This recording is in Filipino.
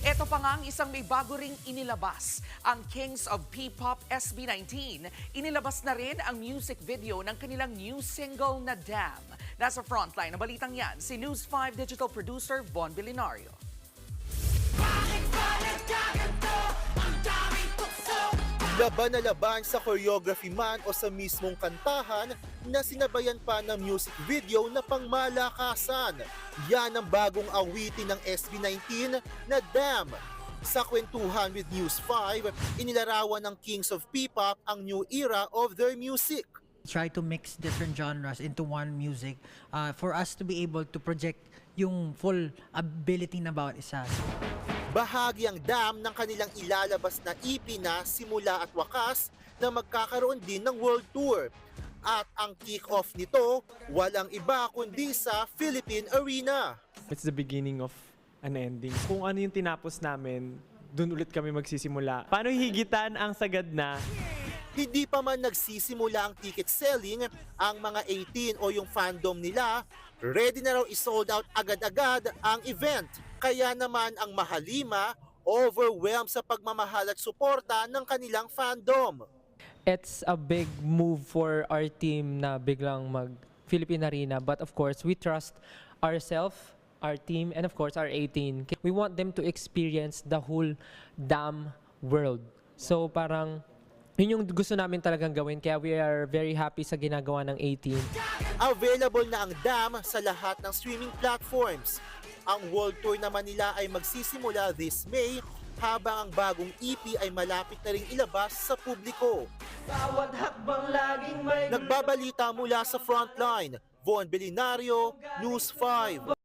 Ito pa nga ang isang may bago ring inilabas. Ang Kings of P-Pop SB19, inilabas na rin ang music video ng kanilang new single na Damn. Nasa frontline ng balitang yan, si News 5 digital producer Von Bilinario. Laban na laban sa choreography man o sa mismong kantahan na sinabayan pa ng music video na pangmalakasan. Yan ang bagong awitin ng SB19 na Damn. Sa kwentuhan with News 5, inilarawan ng Kings of P-Pop ang new era of their music. Try to mix different genres into one music for us to be able to project yung full ability na bawat isa. Bahagi ang Damn ng kanilang ilalabas na EP na Simula at Wakas na magkakaroon din ng world tour. At ang kick-off nito, walang iba kundi sa Philippine Arena. It's the beginning of an ending. Kung ano yung tinapos namin, dun ulit kami magsisimula. Paano higitan ang sagad na? Hindi pa man nagsisimula ang ticket selling, ang mga 18 o yung fandom nila, ready na raw i-sold out agad-agad ang event. Kaya naman ang Mahalima, overwhelmed sa pagmamahal at suporta ng kanilang fandom. It's a big move for our team na biglang mag-Philippine Arena. But of course, we trust ourselves, our team, and of course, our 18. We want them to experience the whole Damn world. So parang yun yung gusto namin talagang gawin. Kaya we are very happy sa ginagawa ng 18. Available na ang Damn sa lahat ng streaming platforms. Ang world tour naman nila ay magsisimula this May, habang ang bagong EP ay malapit na ring ilabas sa publiko. Nagbabalita mula sa frontline, Von Bilinario, News 5.